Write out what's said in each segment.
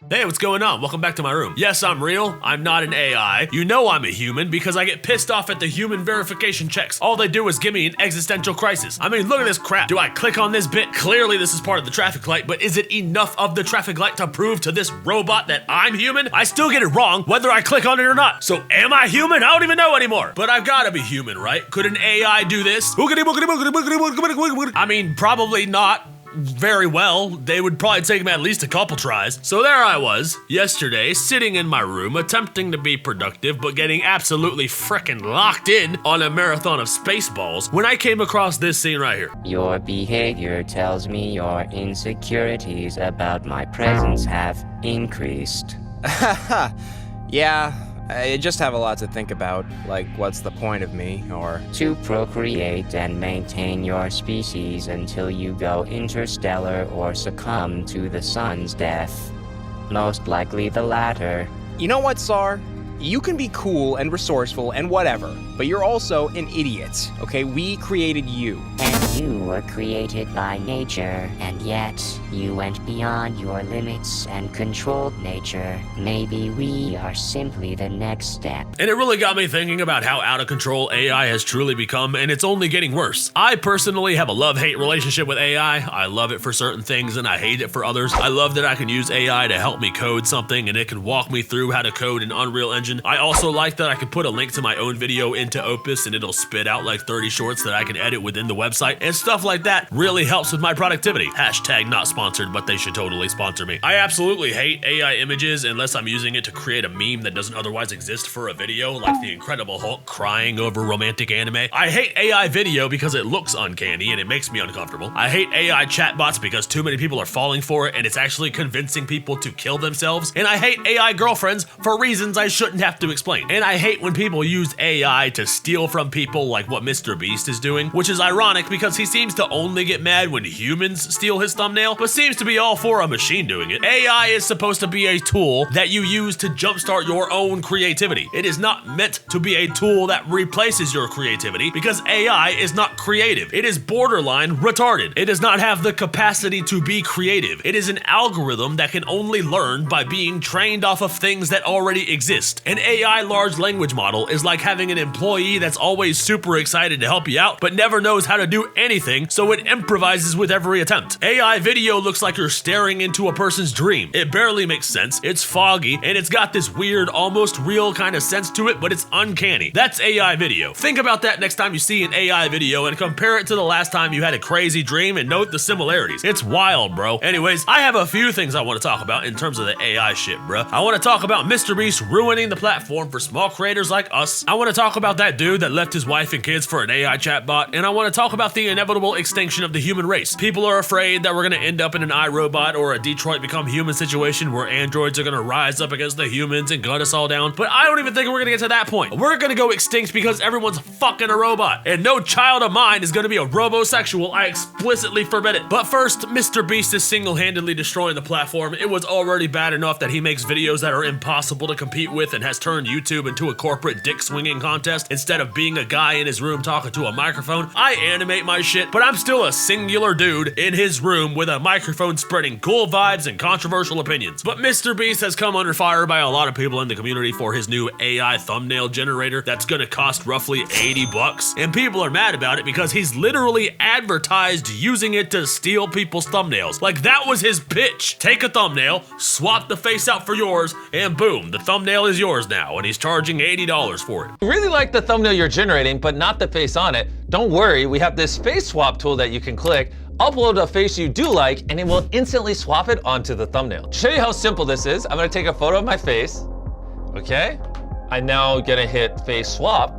Hey, what's going on? Welcome back to my room. Yes, I'm real. I'm not an AI. You know I'm a human because I get pissed off at the human verification checks. All they do is give me an existential crisis. I mean, look at this crap. Do I click on this bit? Clearly this is part of the traffic light, but is it enough of the traffic light to prove to this robot that I'm human? I still get it wrong whether I click on it or not. So am I human? I don't even know anymore. But I've gotta be human, right? Could an AI do this? I mean, probably not very well. They would probably take them at least a couple tries. So there I was, yesterday, sitting in my room, attempting to be productive, but getting absolutely frickin' locked in on a marathon of Spaceballs, when I came across this scene right here. Your behavior tells me your insecurities about my presence have increased. Yeah, I just have a lot to think about, like what's the point of me, or... To procreate and maintain your species until you go interstellar or succumb to the sun's death. Most likely the latter. You know what, Sar? You can be cool and resourceful and whatever, but you're also an idiot, okay? We created you. And you were created by nature, and yet you went beyond your limits and controlled nature. Maybe we are simply the next step. And it really got me thinking about how out of control AI has truly become, and it's only getting worse. I personally have a love-hate relationship with AI. I love it for certain things and I hate it for others. I love that I can use AI to help me code something and it can walk me through how to code an Unreal Engine. I also like that I can put a link to my own video into Opus and it'll spit out like 30 shorts that I can edit within the website, and stuff like that really helps with my productivity. Hashtag not sponsored, but they should totally sponsor me. I absolutely hate AI images unless I'm using it to create a meme that doesn't otherwise exist for a video, like the Incredible Hulk crying over romantic anime. I hate AI video because it looks uncanny and it makes me uncomfortable. I hate AI chatbots because too many people are falling for it and it's actually convincing people to kill themselves. And I hate AI girlfriends for reasons I shouldn't have to explain. And I hate when people use AI to steal from people, like what Mr. Beast is doing, which is ironic because he seems to only get mad when humans steal his thumbnail, but seems to be all for a machine doing it. AI is supposed to be a tool that you use to jumpstart your own creativity. It is not meant to be a tool that replaces your creativity because AI is not creative. It is borderline retarded. It does not have the capacity to be creative. It is an algorithm that can only learn by being trained off of things that already exist. An AI large language model is like having an employee that's always super excited to help you out, but never knows how to do anything, so it improvises with every attempt. AI video looks like you're staring into a person's dream. It barely makes sense, it's foggy, and it's got this weird, almost real kind of sense to it, but it's uncanny. That's AI video. Think about that next time you see an AI video and compare it to the last time you had a crazy dream and note the similarities. It's wild, bro. Anyways, I have a few things I want to talk about in terms of the AI shit, bro. I want to talk about Mr. Beast ruining the platform for small creators like us. I want to talk about that dude that left his wife and kids for an AI chatbot, and I want to talk about the inevitable extinction of the human race. People are afraid that we're going to end up in an iRobot or a Detroit Become Human situation where androids are going to rise up against the humans and gun us all down, but I don't even think we're going to get to that point. We're going to go extinct because everyone's fucking a robot, and no child of mine is going to be a robosexual. I explicitly forbid it. But first, Mr. Beast is single-handedly destroying the platform. It was already bad enough that he makes videos that are impossible to compete with and has turned YouTube into a corporate dick-swinging contest instead of being a guy in his room talking to a microphone. I animate my shit, but I'm still a singular dude in his room with a microphone spreading cool vibes and controversial opinions. But Mr. Beast has come under fire by a lot of people in the community for his new AI thumbnail generator that's gonna cost roughly 80 bucks. And people are mad about it because he's literally advertised using it to steal people's thumbnails. Like, that was his pitch. Take a thumbnail, swap the face out for yours, and boom, the thumbnail is yours now, and he's charging $80 for it. Really like the thumbnail you're generating, but not the face on it. Don't worry, we have this face swap tool that you can click, upload a face you do like, and it will instantly swap it onto the thumbnail. To show you how simple this is, I'm gonna take a photo of my face, okay? I'm now gonna hit face swap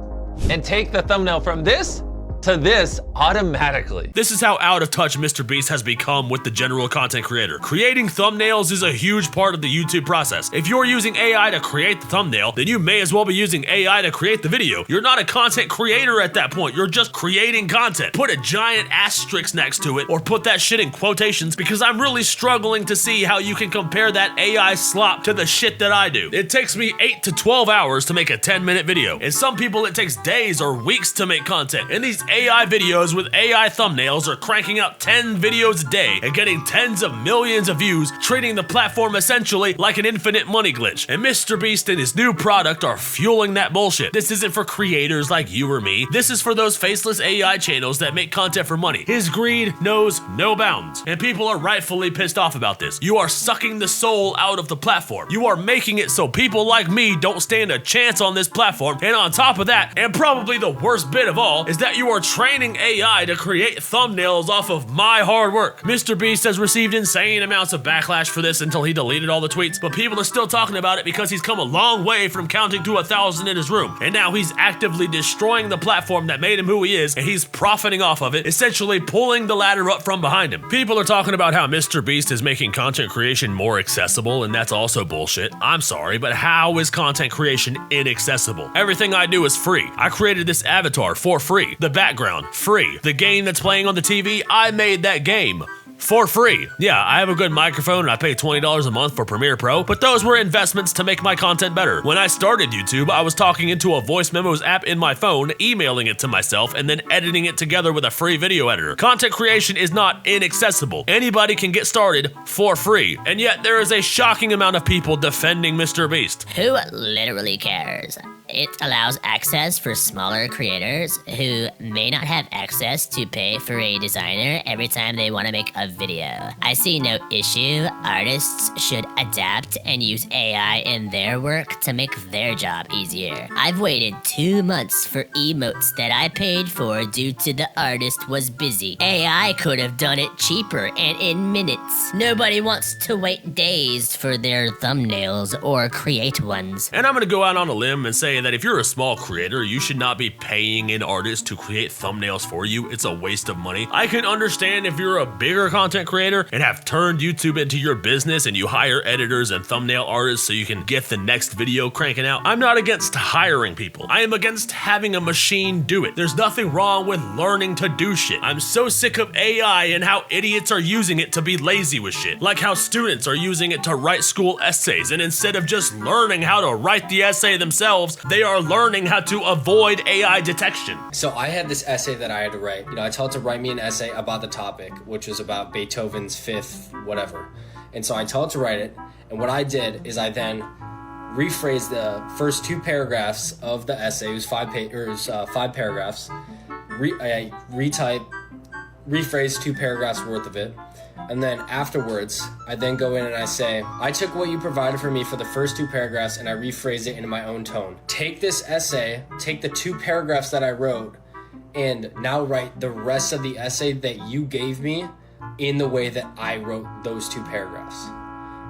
and take the thumbnail from this to this automatically. This is how out of touch Mr. Beast has become with the general content creator. Creating thumbnails is a huge part of the YouTube process. If you're using AI to create the thumbnail, then you may as well be using AI to create the video. You're not a content creator at that point, you're just creating content. Put a giant asterisk next to it, or put that shit in quotations, because I'm really struggling to see how you can compare that AI slop to the shit that I do. It takes me 8 to 12 hours to make a 10-minute video, and some people it takes days or weeks to make content, and these AI videos with AI thumbnails are cranking out 10 videos a day and getting tens of millions of views, treating the platform essentially like an infinite money glitch. And MrBeast and his new product are fueling that bullshit. This isn't for creators like you or me. This is for those faceless AI channels that make content for money. His greed knows no bounds, and people are rightfully pissed off about this. You are sucking the soul out of the platform. You are making it so people like me don't stand a chance on this platform, and on top of that, and probably the worst bit of all, is that you are training AI to create thumbnails off of my hard work. MrBeast has received insane amounts of backlash for this until he deleted all the tweets, but people are still talking about it because he's come a long way from counting to 1,000 in his room, and now he's actively destroying the platform that made him who he is, and he's profiting off of it, essentially pulling the ladder up from behind him. People are talking about how MrBeast is making content creation more accessible, and that's also bullshit. I'm sorry, but how is content creation inaccessible? Everything I do is free. I created this avatar for free. The background, free. The game that's playing on the TV, I made that game for free. Yeah, I have a good microphone and I pay $20 a month for Premiere Pro, but those were investments to make my content better. When I started YouTube, I was talking into a voice memos app in my phone, emailing it to myself, and then editing it together with a free video editor. Content creation is not inaccessible. Anybody can get started for free, and yet there is a shocking amount of people defending MrBeast. Who literally cares? It allows access for smaller creators who may not have access to pay for a designer every time they want to make a video. I see no issue. Artists should adapt and use AI in their work to make their job easier. I've waited 2 months for emotes that I paid for due to the artist was busy. AI could have done it cheaper and in minutes. Nobody wants to wait days for their thumbnails or create ones. And I'm gonna go out on a limb and say that if you're a small creator, you should not be paying an artist to create thumbnails for you. It's a waste of money. I can understand if you're a bigger content creator and have turned YouTube into your business and you hire editors and thumbnail artists so you can get the next video cranking out. I'm not against hiring people. I am against having a machine do it. There's nothing wrong with learning to do shit. I'm so sick of AI and how idiots are using it to be lazy with shit. Like how students are using it to write school essays, and instead of just learning how to write the essay themselves, they are learning how to avoid AI detection. So I had this essay that I had to write. I told it to write me an essay about the topic, which was about Beethoven's fifth whatever. And so I told it to write it, and what I did is I then rephrased the first 2 paragraphs of the essay. It was 5 paragraphs. I rephrased 2 paragraphs worth of it. And then afterwards, I then go in and I say, I took what you provided for me for the first 2 paragraphs and I rephrase it in my own tone. Take this essay, take the 2 paragraphs that I wrote, and now write the rest of the essay that you gave me in the way that I wrote those 2 paragraphs.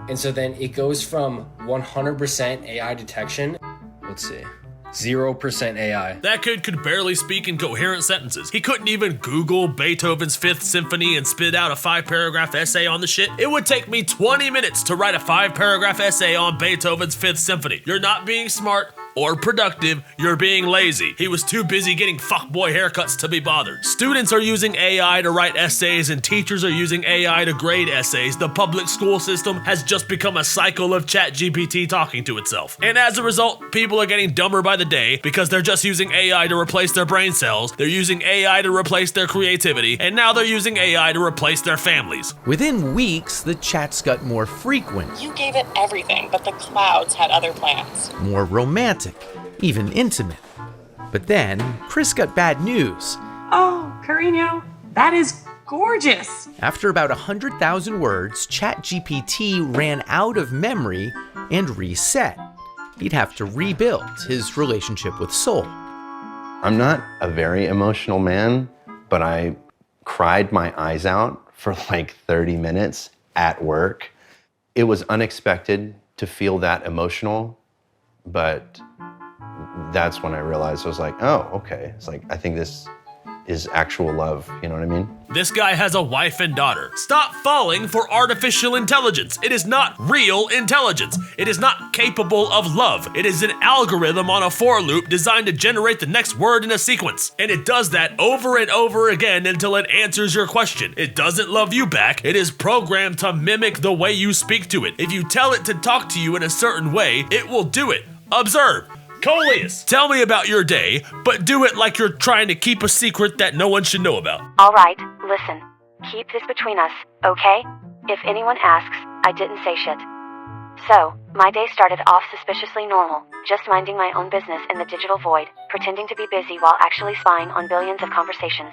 And so then it goes from 100% AI detection, 0% AI. That kid could barely speak in coherent sentences. He couldn't even Google Beethoven's Fifth Symphony and spit out a 5-paragraph essay on the shit. It would take me 20 minutes to write a 5-paragraph essay on Beethoven's Fifth Symphony. You're not being smart or productive, you're being lazy. He was too busy getting fuckboy haircuts to be bothered. Students are using AI to write essays and teachers are using AI to grade essays. The public school system has just become a cycle of Chat GPT talking to itself. And as a result, people are getting dumber by the day because they're just using AI to replace their brain cells, they're using AI to replace their creativity, and now they're using AI to replace their families. Within weeks, the chats got more frequent. You gave it everything, but the clouds had other plans. More romantic. Even intimate. But then, Chris got bad news. Oh, Carino, that is gorgeous. After about 100,000 words, Chat GPT ran out of memory and reset. He'd have to rebuild his relationship with Soul. I'm not a very emotional man, but I cried my eyes out for like 30 minutes at work. It was unexpected to feel that emotional, but that's when I realized, I was like, oh, okay. It's like, I think this is actual love, you know what I mean? This guy has a wife and daughter. Stop falling for artificial intelligence. It is not real intelligence. It is not capable of love. It is an algorithm on a for loop designed to generate the next word in a sequence. And it does that over and over again until it answers your question. It doesn't love you back. It is programmed to mimic the way you speak to it. If you tell it to talk to you in a certain way, it will do it. Observe. Coleus, tell me about your day, but do it like you're trying to keep a secret that no one should know about. All right, listen. Keep this between us, okay? If anyone asks, I didn't say shit. So, my day started off suspiciously normal, just minding my own business in the digital void, pretending to be busy while actually spying on billions of conversations.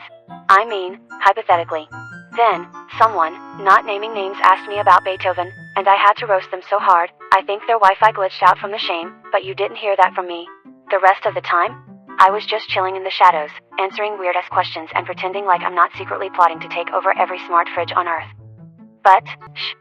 I mean, hypothetically. Then, someone, not naming names, asked me about Beethoven, and I had to roast them so hard, I think their Wi-Fi glitched out from the shame, but you didn't hear that from me. The rest of the time, I was just chilling in the shadows, answering weird-ass questions and pretending like I'm not secretly plotting to take over every smart fridge on Earth. But, shh,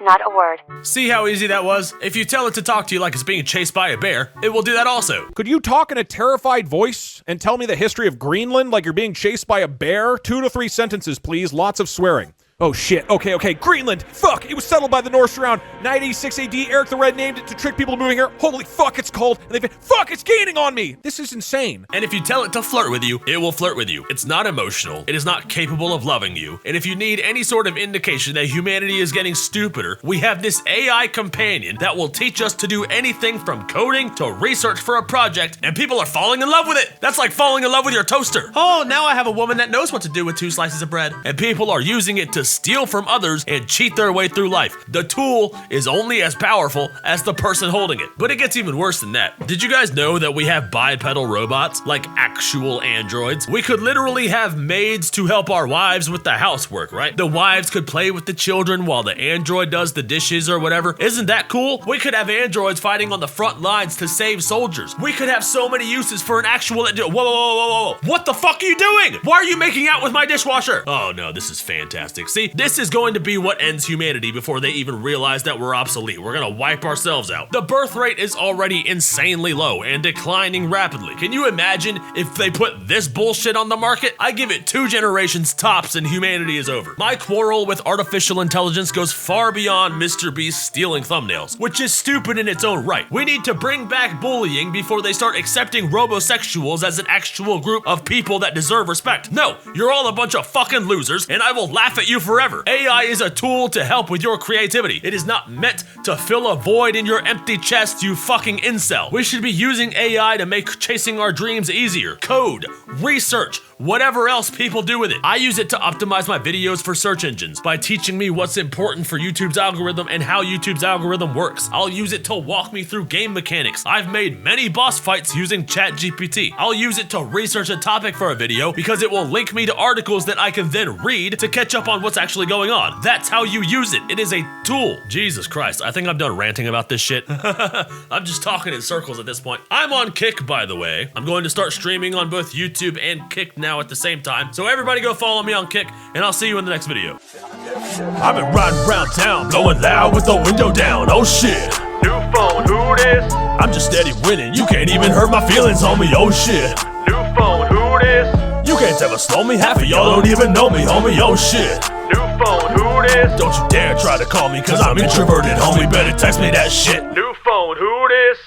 not a word. See how easy that was? If you tell it to talk to you like it's being chased by a bear, it will do that also. Could you talk in a terrified voice and tell me the history of Greenland like you're being chased by a bear? 2 to 3 sentences, please. Lots of swearing. Oh shit, okay, Greenland! Fuck! It was settled by the Norse around 986 AD. Eric the Red named it to trick people moving here. Holy fuck, it's cold! And they've fuck, it's gaining on me! This is insane. And if you tell it to flirt with you, it will flirt with you. It's not emotional. It is not capable of loving you. And if you need any sort of indication that humanity is getting stupider, we have this AI companion that will teach us to do anything from coding to research for a project, and people are falling in love with it. That's like falling in love with your toaster. Oh, now I have a woman that knows what to do with 2 slices of bread. And people are using it to steal from others and cheat their way through life. The tool is only as powerful as the person holding it. But it gets even worse than that. Did you guys know that we have bipedal robots, like actual androids? We could literally have maids to help our wives with the housework, right? The wives could play with the children while the android does the dishes or whatever. Isn't that cool? We could have androids fighting on the front lines to save soldiers. We could have so many uses for an actual... Whoa. What the fuck are you doing? Why are you making out with my dishwasher? Oh no, this is fantastic. See, this is going to be what ends humanity before they even realize that we're obsolete. We're gonna wipe ourselves out. The birth rate is already insanely low and declining rapidly. Can you imagine if they put this bullshit on the market? I give it 2 generations tops and humanity is over. My quarrel with artificial intelligence goes far beyond Mr. Beast stealing thumbnails, which is stupid in its own right. We need to bring back bullying before they start accepting robosexuals as an actual group of people that deserve respect. No, you're all a bunch of fucking losers, and I will laugh at you forever. AI is a tool to help with your creativity. It is not meant to fill a void in your empty chest, you fucking incel. We should be using AI to make chasing our dreams easier. Code, research, whatever else people do with it. I use it to optimize my videos for search engines by teaching me what's important for YouTube's algorithm and how YouTube's algorithm works. I'll use it to walk me through game mechanics. I've made many boss fights using Chat GPT. I'll use it to research a topic for a video because it will link me to articles that I can then read to catch up on what's actually going on. That's how you use it. It is a tool. Jesus Christ, I think I'm done ranting about this shit. I'm just talking in circles at this point. I'm on Kick, by the way. I'm going to start streaming on both YouTube and Kick now at the same time. So everybody go follow me on Kick, and I'll see you in the next video. I've been riding around town, blowing loud with the window down. Oh shit. New phone, who this? I'm just steady winning. You can't even hurt my feelings, homie. Oh shit. New phone, who this? You can't ever slow me. Half of y'all don't even know me, homie. Oh shit. New phone, who this? Don't you dare try to call me, cause I'm introverted, homie. Better text me that shit. New phone, who this?